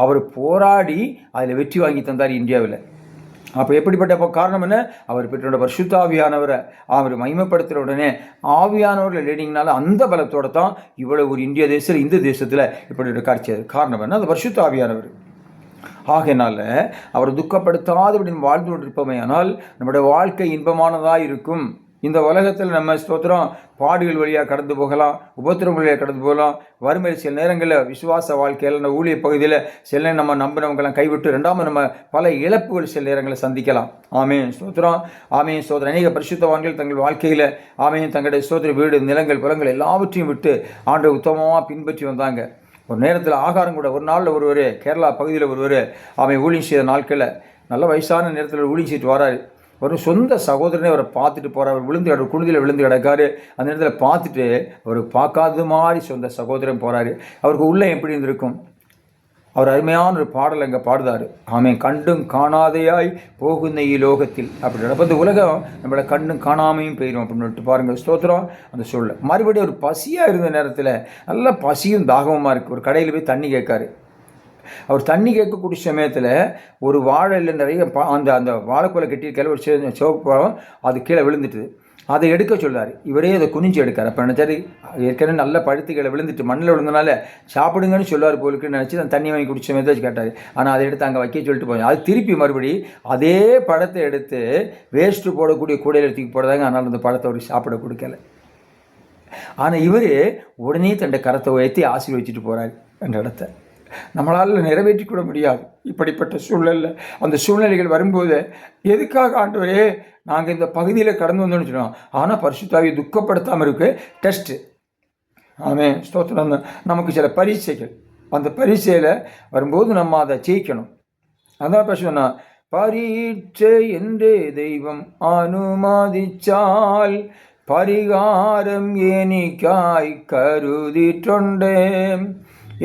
அவர் போராடி அதில் வெற்றி வாங்கி தந்தார் இந்தியாவில். அப்போ எப்படிப்பட்ட காரணம் என்ன? அவர் பெற்றோட பரிசுத்த ஆவியானவரை அவர் மகிமைப்படுத்துகிற உடனே ஆவியானவர்களை லீடிங்னால அந்த பலத்தோட தான் இவ்வளவு ஒரு இந்திய தேசத்தில் இந்த தேசத்தில் இப்படி ஒரு காட்சி. காரணம் என்ன? அது பரிசுத்த ஆவியானவர். ஆகையினால அவர் துக்கப்படுத்தாதபடி வாழ்ந்து கொண்டிருப்போமே ஆனால் நம்முடைய வாழ்க்கை இன்பமானதாக இருக்கும். இந்த உலகத்தில் நம்ம ஸ்தோத்திரம் பாடுகள் வழியாக கடந்து போகலாம், உபத்திரம் வழியாக கடந்து போகலாம். வறுமை சில நேரங்களில் விசுவாச வாழ்க்கையில் நம்ம ஊழிய பகுதியில் சில நேரம் நம்ம நம்பினவங்கெல்லாம் கைவிட்டு ரெண்டாவது நம்ம பல இழப்புகள் சில நேரங்களில் சந்திக்கலாம். ஆமேன் ஸ்தோத்திரம், ஆமேன் ஸ்தோத்திரம். அநேக பரிசுத்தவான்கள் தங்கள் வாழ்க்கையில் ஆமேன் தங்களுடைய ஸ்தோத்திர வீடு, நிலங்கள், புலங்கள் எல்லாவற்றையும் விட்டு ஆண்டவரை உத்தமமாக பின்பற்றி வந்தாங்க. ஒரு நேரத்தில் ஆகாரம் கூட ஒரு நாளில் ஒருவர் கேரளா பகுதியில் ஒருவர் அவன் ஊழியம் செய்த நாட்களில் நல்ல வயசான நேரத்தில் ஊழியம் செய்துட்டு வராரு. ஒரு சொந்த சகோதரனே அவரை பார்த்துட்டு போகிறார். அவர் விழுந்து குழுதியில் விழுந்து கிடக்காரு. அந்த நேரத்தில் பார்த்துட்டு அவர் பார்க்காத மாதிரி சொந்த சகோதரன் போகிறாரு. அவருக்கு உள்ளே எப்படி இருந்திருக்கும்? அவர் அருமையான ஒரு பாடல் அங்கே பாடுதார். ஆமென். கண்டும் காணாதையாய் போகுந்த லோகத்தில் அப்படி நடப்பது உலகம் நம்மளை கண்டும் காணாமையும் போயிடும் அப்படின்னு பாருங்கள். ஸ்தோத்திரம். அந்த சூழல் மறுபடியும் ஒரு பசியாக இருந்த நேரத்தில் நல்ல பசியும் தாகமாக இருக்குது. ஒரு கடையில் போய் தண்ணி கேட்காரு. அவர் தண்ணி கேட்கக்கூடிய சமயத்தில் ஒரு வாழையில் நிறைய அந்த அந்த வாழைக்குலை கட்டி கிளை ஒரு சிவப்பு அது கீழே விழுந்துட்டு அதை எடுக்க சொல்கிறார். இவரே அதை குனிஞ்சு எடுக்கார். அப்போ நினச்சாரு ஏற்கனவே நல்ல பழுத்துக்களை விழுந்துட்டு மண்ணில் விழுந்தனால சாப்பிடுங்கன்னு சொல்லுவார் போலுக்குன்னு நினச்சி அந்த தண்ணி வாங்கி குடிச்ச மாதிரி கேட்டார். ஆனால் அதை எடுத்து அங்கே வைக்க சொல்லிட்டு போய் அது திருப்பி மறுபடி அதே பழத்தை எடுத்து வேஸ்ட்டு போடக்கூடிய கூடையில் தூக்கி போடுறாங்க. அதனால் அந்த பழத்தை அவர் சாப்பிட கொடுக்கல. ஆனால் இவர் உடனே தன்னுடைய கரத்தை உயர்த்தி ஆசீர்வதிச்சுட்டு போகிறார் அந்த இடத்த. நம்மளால் நிறைவேற்றி கூட முடியாது இப்படிப்பட்ட சூழ்நிலை. அந்த சூழ்நிலைகள் வரும்போது எதுக்காக ஆண்டவரே நாங்கள் இந்த பகுதியில் கடந்து வந்தோம்னு சொல்லுவோம். ஆனால் பரிசுத்தாவியை துக்கப்படுத்தாமல் இருக்கு டெஸ்ட்டு. ஆமே ஸ்தோத்திரம். நமக்கு சில பரீட்சைகள், அந்த பரீட்சையில் வரும்போது நம்ம அதை ஜெயிக்கணும். அதான் பரிசுத்தா பரீட்சை என்றே தெய்வம் அனுமதிச்சால் പരിഹാരം എനിക്കായി കരുതിയിട്ടുണ്ട്.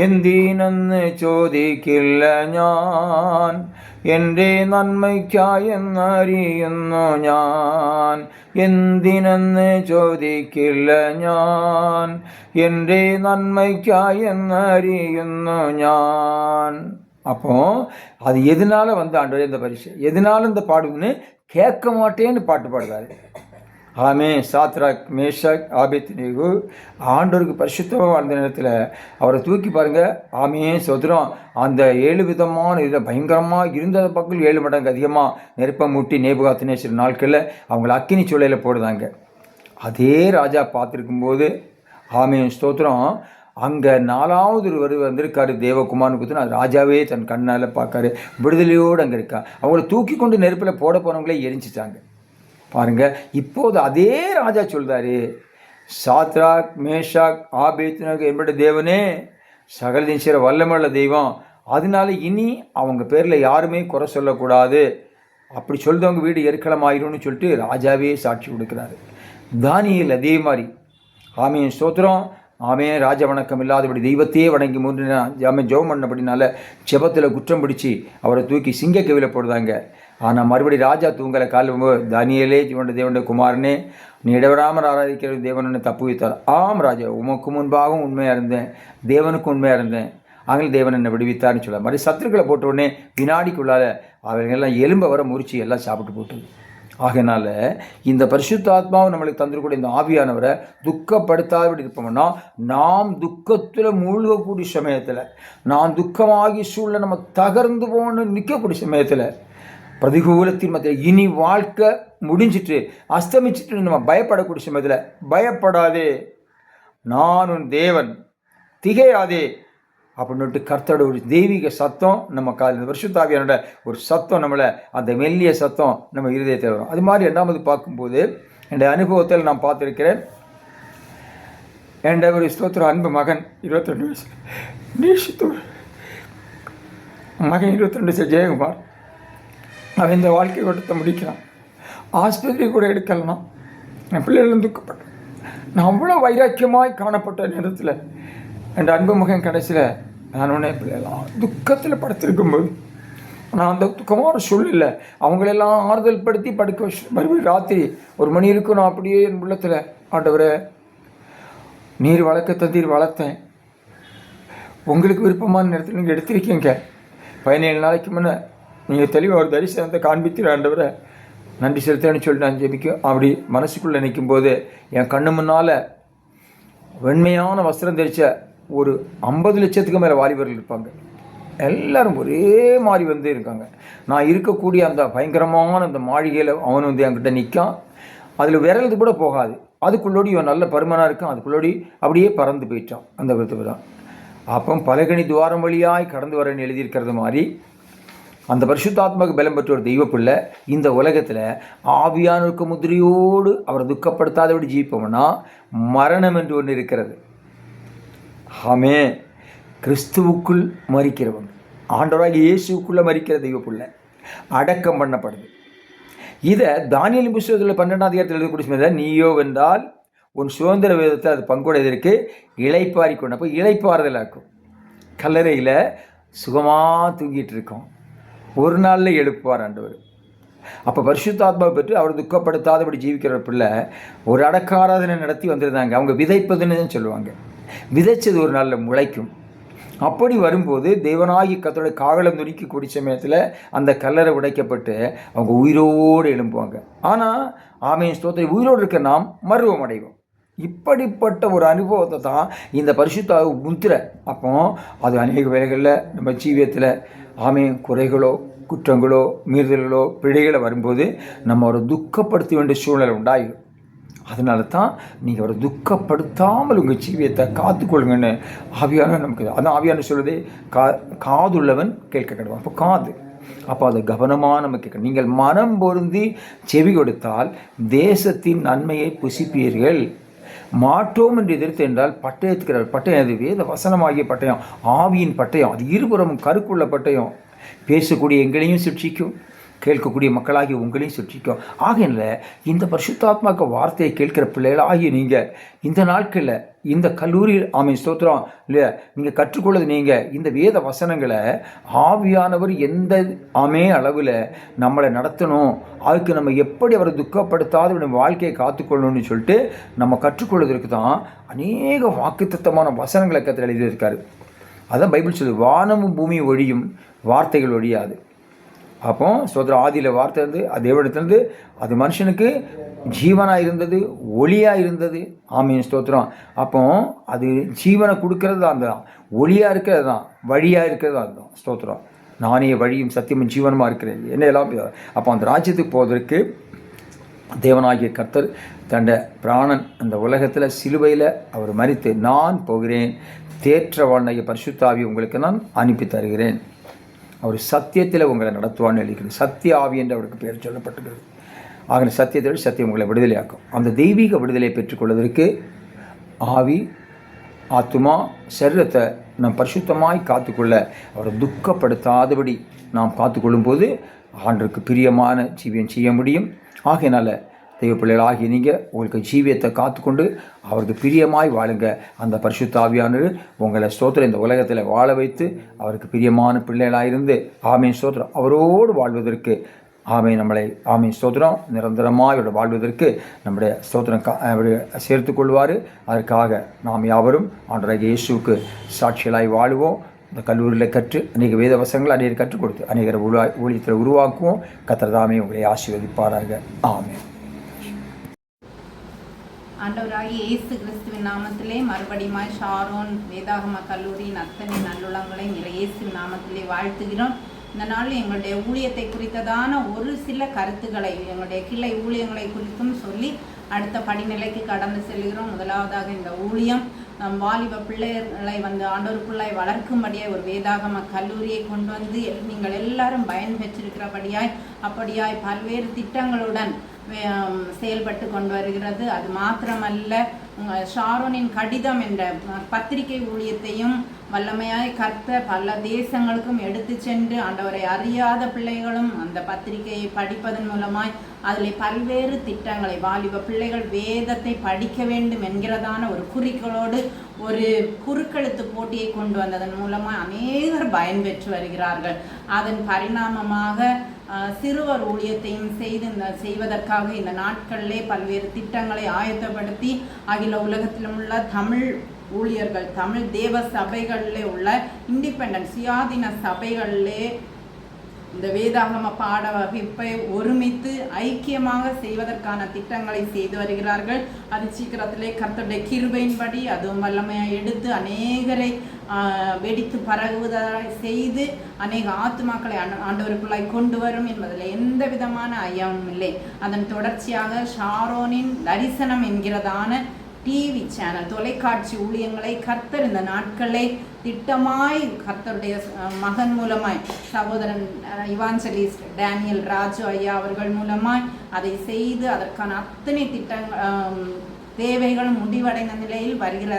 എന്തിനെന്ന് ചോദിക്കില്ല ഞാൻ, എൻ്റെ നന്മയ്ക്കായെന്നറിയുന്നു ഞാൻ. എന്തിനെന്ന് ചോദിക്കില്ല ഞാൻ, എൻ്റെ നന്മയ്ക്കായെന്നറിയുന്നു ഞാൻ. அப்போ அது எதனால ஆண்டவரே இந்த பரிசு எதனால இந்த பாடுன்னு கேட்க மாட்டேன்னு பாட்டு பாடுறாரு. ஆமே சாத்ராக் மேஷாக் ஆபேத்நேகோ ஆண்டவருக்கு பரிசுத்தமாக வாழ்ந்த நேரத்தில் அவரை தூக்கி பாருங்கள். ஆமே சோதரம் அந்த 7 விதமான இதில் பயங்கரமாக இருந்த பக்கம் 7 மடங்கு அதிகமாக நெருப்பை மூட்டி நேபுகாத்நேசர் நாட்களில் அவங்கள அக்கினி சூளையில் போடுதாங்க. அதே ராஜா பார்த்துருக்கும்போது ஆமே ஸ்தோத்திரம் அங்கே 4வது ஒருவர் வந்திருக்காரு தேவகுமார்னு கொடுத்துன்னு அது ராஜாவே தன் கண்ணால் பார்க்காரு. விடுதலையோடு அங்கே இருக்கா. அவங்கள தூக்கி கொண்டு நெருப்பில் போட போனவங்களே எரிஞ்சிட்டாங்க பாருங்க. இப்போது அதே ராஜா சொல்றாரு, சாத்ராக் மேஷாக் ஆபேத்நேகோ என்பது தேவனே சகலதையும் செய்கிற வல்லமுள்ள தெய்வம், அதனால இனி அவங்க பேரில் யாருமே குறை சொல்லக்கூடாது, அப்படி சொல்றவங்க வீடு எருக்களமாயிரும்னு சொல்லிட்டு ராஜாவே சாட்சி கொடுக்குறாரு. தானியேல் அதே மாதிரி ஆமே ஸ்தோத்திரம் ஆமே ராஜ வணக்கம் இல்லாதபடி தெய்வத்தையே வணங்கி 3 நாள் ஜெபம் பண்ணபடினால செபத்தில் குற்றம் பிடிச்சி அவரை தூக்கி சிங்கக்கவியில் போடுதாங்க. ஆனால் மறுபடி ராஜா தூங்கலை. காலும்போது தானியேலே ஜீவனுடைய தேவனுடைய குமாரனே நீ இடவிடாமல் ஆராதிக்கிற தேவன் தப்பு வைத்தார். ஆம் ராஜா, உமக்கு முன்பாகவும் உண்மையாக இருந்தேன், தேவனுக்கும் உண்மையாக இருந்தேன், ஆங்கில தேவன் என்னை விடுவித்தார்னு சொல்ல மாதிரி சத்துருக்களை போட்ட உடனே வினாடிக்குள்ளார அவர்களெல்லாம் எலும்ப வர முறிச்சு எல்லாம் சாப்பிட்டு போட்டுது. ஆகையினால இந்த பரிசுத்தாத்மாவை நம்மளுக்கு தந்திருக்கூடிய இந்த ஆவியானவரை துக்கப்படுத்தாதபடி இருப்போம்னா நாம் துக்கத்தில் மூழ்கக்கூடிய சமயத்தில், நான் துக்கமாகி சூழ்நிலை நம்ம தகர்ந்து போன்னு நிற்கக்கூடிய சமயத்தில், பிரதிகூலத்தின் மத்தியில் இனி வாழ்க்கை முடிஞ்சிட்டு அஸ்தமிச்சுட்டு நம்ம பயப்படக்கூடிய சமயத்தில் பயப்படாதே, நான் உன் தேவன், திகையாதே அப்படின்னுட்டு கர்த்தரோட ஒரு தெய்வீக சத்தம் நம்ம காலையில் பரிசுத்தாவியானோட ஒரு சத்தம் நம்மளை அந்த மெல்லிய சத்தம் நம்ம இருதயத்தை வரும். அது மாதிரி 2வது பார்க்கும்போது என்னுடைய அனுபவத்தில் நான் பார்த்துருக்கிறேன். என்ற ஒரு ஸ்தோத்திர அன்பு மகன் 22 வயசு நேசித்தோர் மகன் 22 வயசு ஜெயக்குமார், அவன் இந்த வாழ்க்கை ஓட்டத்தை முடிக்கிறான். ஆஸ்பத்திரி கூட எடுக்கலன்னா என் பிள்ளைகளும் துக்கப்பட்டேன். நான் அவ்வளோ வைராக்கியமாய் காணப்பட்ட நேரத்தில் என் அன்பு மகன் கடைசியில் நான் உடனே பிள்ளைலாம் துக்கத்தில் படுத்திருக்கும்போது நான் அந்த துக்கமான சூழ்நிலை அவங்களெல்லாம் ஆறுதல் படுத்தி படுக்க வச்சு மறுபடியும் ராத்திரி 1 மணி இருக்கும். நான் அப்படியே என் உள்ளத்தில் ஆண்டவரே நீர் வளர்க்க தந்தீர் வளர்த்தேன், உங்களுக்கு விருப்பமான நேரத்தில் நீங்கள் எடுத்திருக்கீங்க. 17 நாளைக்கு முன்னே நீங்கள் தெளிவாக ஒரு தரிசனத்தை காண்பித்து ஆண்டவரை நன்றி செலுத்தேன்னு சொல்லிட்டு நான் ஜெபிக்கும். அப்படி மனசுக்குள்ளே நிற்கும் போது என் கண்ணு முன்னால் வெண்மையான வஸ்திரம் தெரிச்ச ஒரு 50 லட்சத்துக்கு மேலே வாலிபர்கள் இருப்பாங்க. எல்லோரும் ஒரே மாதிரி வந்து இருக்காங்க. நான் இருக்கக்கூடிய அந்த பயங்கரமான அந்த மாளிகையில் அவன் வந்து என்கிட்ட நிற்கான். அதில் விரல்து கூட போகாது. அதுக்குள்ளோடி இவன் நல்ல பருமனாக இருக்கான். அதுக்குள்ளோடி அப்படியே பறந்து போயிட்டான் அந்த விருத்துக்கு தான். அப்போ பலகணி துவாரம் வழியாய் கடந்து வரேன்னு எழுதியிருக்கிறது மாதிரி அந்த பரிசுத்தாத்மாவுக்கு பலம் பெற்ற ஒரு தெய்வ பிள்ளை இந்த உலகத்தில் ஆவியானவருக்கு முதிரையோடு அவரை துக்கப்படுத்தாதபடி ஜீவிப்போம்னா மரணம் என்று ஒன்று இருக்கிறது. ஆமே, கிறிஸ்துவுக்குள் மரிக்கிறவங்க, ஆண்டவராக இயேசுக்குள்ளே மரிக்கிற தெய்வ பிள்ளை அடக்கம் பண்ணப்படுது. இதை தானியேலின் புத்தகத்தில் 12ஆம் அதிகாரத்தில் எழுதக்கூடிய நீயோ வென்றால் உன் சுதந்திர வேதத்தை அது பங்குடையதற்கு இளைப்பாரி கொண்டு அப்போ இளைப்பாறுதல் ஆக்கும். கல்லறையில் சுகமாக தூங்கிட்டு இருக்கோம், ஒரு நாளில் எழுப்புவார் ஆண்டவர். அப்போ பரிசுத்தாத்மாவை பெற்று அவர் துக்கப்படுத்தாதபடி ஜீவிக்கிற பிள்ளை ஒரு அடக்க ஆராதனை நடத்தி வந்திருந்தாங்க. அவங்க விதைப்பதுன்னு தான் சொல்லுவாங்க. விதைச்சது ஒரு நாளில் முளைக்கும். அப்படி வரும்போது தேவனாகி கர்த்தருடைய காவலம் நுறுக்கக்கூடிய சமயத்தில் அந்த கல்லறை உடைக்கப்பட்டு அவங்க உயிரோடு எழும்புவாங்க. ஆனால் ஆமென் ஸ்தோத்திரம், உயிரோடு இருக்க நாம் மருவம் அடைவோம். இப்படிப்பட்ட ஒரு அனுபவத்தை தான் இந்த பரிசுத்த முத்திரை. அப்போ அது அநேக வேலைகளில் நம்ம ஜீவியத்தில் ஆமென் குறைகளோ குற்றங்களோ மீறுதல்களோ பிழைகளோ வரும்போது நம்ம அவரை துக்கப்படுத்த வேண்டிய சூழ்நிலை உண்டாகும். அதனால தான் நீங்கள் அவரை துக்கப்படுத்தாமல் உங்கள் ஜீவியத்தை காத்துக்கொள்ளுங்கன்னு ஆவியான நமக்கு அதான் ஆவியான சொல்லுதே காதுள்ளவன் கேட்க கிடவான். அப்போ காது, அப்போ அதை கவனமாக நம்ம கேட்கணும். நீங்கள் மனம் பொருந்தி செவி கொடுத்தால் தேசத்தின் நன்மையை புசிப்பீர்கள். மாட்டோம் என்று எதிர்த்து என்றால் பட்டயத்துக்கிறார். பட்டயம் அது வேத வசனமாகிய பட்டயம், ஆவியின் பட்டயம். அது இருபுறமும் கருக்குள்ள பட்டயம். பேசக்கூடிய எங்களையும் சிக்ஷிக்கும், கேட்கக்கூடிய மக்களாகி உங்களையும் சிக்ஷிக்கும். ஆகையில இந்த பரிசுத்தாத்மாக்க வார்த்தையை கேட்கிற பிள்ளைகள் ஆகிய நீங்கள் இந்த நாட்களில் இந்த கல்லூரியில் ஆமென் ஸ்தோத்திரம் இல்லையா நீங்கள் கற்றுக்கொள்ளது நீங்கள் இந்த வேத வசனங்களை ஆவியானவர் எந்த அளவில் நம்மளை நடத்தணும், அதுக்கு நம்ம எப்படி அவரை துக்கப்படுத்தாத நம்ம வாழ்க்கையை காத்துக்கொள்ளணும்னு சொல்லிட்டு நம்ம கற்றுக்கொள்வதற்கு தான் அநேக வாக்குத்தத்தமான வசனங்களை கற்று எழுதியிருக்காரு. அதான் பைபிள் சொல்லுது, வானமும் பூமியும் ஒழியும் வார்த்தைகள் ஒழியாது. அப்போ ஸ்தோத்திரம், ஆதியில் வார்த்தை இருந்து அது தேவனிடத்திலிருந்து அது மனுஷனுக்கு ஜீவனாக இருந்தது, ஒளியாக இருந்தது. ஆமீன் ஸ்தோத்திரம். அப்போ அது ஜீவனை கொடுக்கறது தான், தான் ஒளியாக இருக்கிறது தான், வழியாக இருக்கிறது அதுதான். ஸ்தோத்திரம். நானே வழியும் சத்தியமும் ஜீவனமாக இருக்கிறேன் என்ன எல்லாம். அப்போ அந்த ராஜ்யத்துக்கு போவதற்கு தேவனாகிய கர்த்தர் தண்ட பிராணன் அந்த உலகத்தில் சிலுவையில் அவர் மரித்து நான் போகிறேன், தேற்றவானாகிய பரிசுத்தாவி உங்களுக்கு நான் அனுப்பி தருகிறேன், அவர் சத்தியத்தில் உங்களை நடத்துவான்னு எழுதிக்கிறது. சத்திய ஆவி என்று அவருக்கு பேர் சொல்லப்பட்டுகிறது. ஆகிய சத்தியத்தோடு சத்தியம் உங்களை விடுதலையாக்கும். அந்த தெய்வீக விடுதலையை பெற்றுக்கொள்வதற்கு ஆவி ஆத்துமா சரீரத்தை நாம் பரிசுத்தமாய் காத்துக்கொள்ள அவரை துக்கப்படுத்தாதபடி நாம் காத்துக்கொள்ளும் போது ஆண்டருக்கு பிரியமான ஜீவியம் செய்ய முடியும். ஆகையினால தெய்வ பிள்ளைகள் ஆகிய நீங்கள் உங்களுக்கு ஜீவியத்தை காத்துக்கொண்டு அவருக்கு பிரியமாய் வாழுங்க. அந்த பரிசுத்த ஆவியானவர் உங்களை ஸ்தோத்திரம் இந்த உலகத்தில் வாழ வைத்து அவருக்கு பிரியமான பிள்ளைகளாக இருந்து ஆமீன் ஸ்தோத்திரம் அவரோடு வாழ்வதற்கு நம்மளை ஆமீன் ஸ்தோத்திரம் நிரந்தரமாக இவரோட வாழ்வதற்கு நம்முடைய ஸ்தோத்திரம் சேர்த்து கொள்வார். அதற்காக நாம் யாவரும் ஆண்டவராகிய இயேசுவுக்கு சாட்சிகளாய் வாழுவோம். இந்த கல்லூரியில் கற்று அநேக வேத வசனங்கள் அநேகர் கற்றுக் கொடுத்து அநேகர் ஊழியத்தில் உருவாக்குவோம். கர்த்தர் தாமே உங்களை ஆசீர்வதிப்பாராக. ஆமென். ஆண்டவராகிய இயேசு கிறிஸ்துவின் நாமத்திலே மறுபடியும் ஷாரோன் வேதாகம கல்லூரியின் அத்தனை நல்லுளங்களை இயேசுவின் நாமத்திலே வாழ்த்துகிறோம். இந்த நாள் எங்களுடைய ஊழியத்தை குறித்ததான ஒரு சில கருத்துக்களை எங்களுடைய கிளை ஊழியங்களை குறித்தும் சொல்லி அடுத்த படிநிலைக்கு கடந்து செல்கிறோம். முதலாவதாக இந்த ஊழியம் வாலிப பிள்ளைகளை ஆண்டவருக்குள்ளாய் வளர்க்கும்படியாய் ஒரு வேதாகம கல்லூரியை கொண்டு வந்து நீங்கள் எல்லாரும் பயன் பெற்றிருக்கிறபடியாய் அப்படியாய் பல்வேறு திட்டங்களுடன் செயல்பட்டு கொண்டு வருகிறது. அது மாத்திரமல்ல, ஷாரோனின் கடிதம் என்ற பத்திரிகை ஊழியத்தையும் வல்லமையாய் கர்த்த பல தேசங்களுக்கும் எடுத்து சென்று ஆண்டவரை அறியாத பிள்ளைகளும் அந்த பத்திரிகையை படிப்பதன் மூலமாய் அதில் பல்வேறு திட்டங்களை வாலிப பிள்ளைகள் வேதத்தை படிக்க வேண்டும் என்கிறதான ஒரு குறிக்கோளோடு ஒரு குறுக்கெழுத்து போட்டியை கொண்டு வந்ததன் மூலமாக அநேகர் பயன்பெற்று வருகிறார்கள். அதன் பரிணாமமாக சிறுவர் ஊழியத்தையும் செய்வதற்காக இந்த நாட்களிலே பல்வேறு திட்டங்களை ஆயத்தப்படுத்தி அகில உலகத்திலும் உள்ள தமிழ் ஊழியர்கள், தமிழ் தேவ சபைகளிலே உள்ள இண்டிபெண்டன்ட் சுயாதீன சபைகளிலே இந்த வேதாகம பாட வகுப்பை ஒருமித்து ஐக்கியமாக செய்வதற்கான திட்டங்களை செய்து வருகிறார்கள். அது சீக்கிரத்திலே கர்த்தருடைய கிருபையின்படி அதுவும் வல்லமையாக எடுத்து அநேகரை வெடித்து பரவுவதாக செய்து அநேக ஆத்துமாக்களை ஆண்டவருக்குள்ளாய் கொண்டு வரும் என்பதில் எந்த விதமான ஐயமும் இல்லை. அதன் தொடர்ச்சியாக ஷாரோனின் தரிசனம் என்கிறதான டிவி சேனல் தொலைக்காட்சி ஊழியங்களை கர்த்தர் இந்த நாட்களை திட்டமாய் கர்த்தருடைய மகன் மூலமாய் சகோதரன் இவாஞ்சலிஸ்ட் டேனியல் ராஜு ஐயா அவர்கள் மூலமாய் அதை செய்து அதற்கான அத்தனை தேவைகளும் முடிவடைந்த நிலையில் வருகிற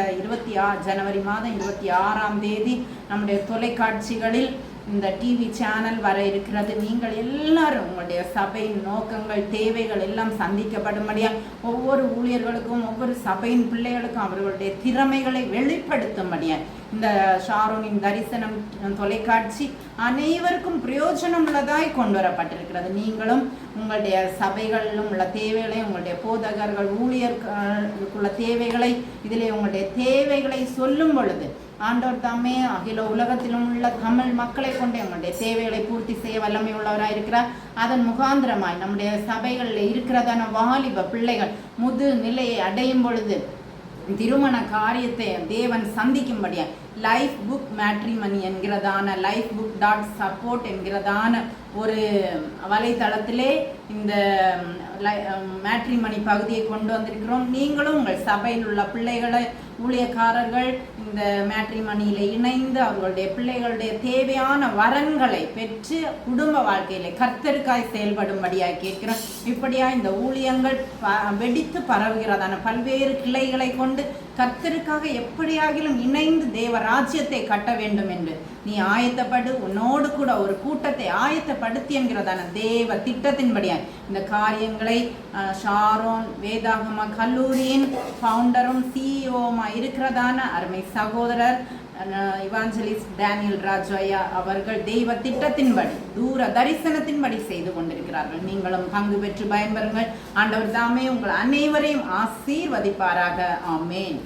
ஜனவரி மாதம் 26ஆம் தேதி நம்முடைய தொலைக்காட்சிகளில் இந்த டிவி சேனல் வர இருக்கிறது. நீங்கள் எல்லாரும் உங்களுடைய சபையின் நோக்கங்கள் தேவைகள் எல்லாம் சந்திக்கப்படும்படியாக ஒவ்வொரு ஊழியர்களுக்கும் ஒவ்வொரு சபையின் பிள்ளைகளுக்கும் அவர்களுடைய திறமைகளை வெளிப்படுத்தும்படியாக இந்த ஷாரோனின் தரிசனம் தொலைக்காட்சி அனைவருக்கும் பிரயோஜனம் உள்ளதாய் கொண்டு வரப்பட்டிருக்கிறது. நீங்களும் உங்களுடைய சபைகளிலும் உள்ள தேவைகளை உங்களுடைய போதகர்கள் ஊழியர்களுக்குள்ள தேவைகளை இதிலே உங்களுடைய தேவைகளை சொல்லும் பொழுது ஆண்டவர் தாமே அகில உலகத்திலும் உள்ள தமிழ் மக்களை கொண்டு எங்களுடைய தேவைகளை பூர்த்தி செய்ய வல்லமை உள்ளவராக இருக்கிறார். அதன் முகாந்திரமாய் நம்முடைய சபைகளில் இருக்கிறதான வாலிப பிள்ளைகள் முது நிலையை அடையும் பொழுது திருமண காரியத்தை தேவன் சந்திக்கும்படியா லைஃப் புக் மேட்ரிமனி என்கிறதான lifebook.support என்கிறதான ஒரு வலைத்தளத்திலே இந்த மேட்ரிமனி பகுதியை கொண்டு வந்திருக்கிறோம். நீங்களும் உங்கள் சபையில் உள்ள பிள்ளைகளை ஊழியக்காரர்கள் இந்த மேட்ரிமனியில் இணைந்து அவர்களுடைய பிள்ளைகளுடைய தேவையான வரன்களை பெற்று குடும்ப வாழ்க்கையில கர்த்தருக்காய் செயல்படும்படியாக கேட்கிறோம். இப்படியா இந்த ஊழியங்கள் வெடித்து பரவுகிறதான பல்வேறு கிளைகளை கொண்டு கர்த்தருக்காக எப்படியாகிலும் இணைந்து தேவ ராஜ்யத்தை கட்ட வேண்டும் என்று நீ ஆயத்தப்படு. உன்னோடு கூட ஒரு கூட்டத்தை ஆயத்தப்படுத்தி என்கிறதான தேவ திட்டத்தின்படியா இந்த காரியங்களை ஷாரோன் வேதாகம கல்லூரியின் ஃபவுண்டரும் சிஇஓமா இருக்கிறதான அருமை சகோதரர் இவாஞ்சலிஸ்ட் டேனியல் ராஜு ஐயா அவர்கள் தெய்வ திட்டத்தின்படி தூர தரிசனத்தின்படி செய்து கொண்டிருக்கிறார்கள். நீங்களும் பங்கு பெற்று பயன்பெறுங்கள். ஆண்டவர் தாமே உங்கள் அனைவரையும் ஆசீர்வதிப்பாராக. ஆமேன்.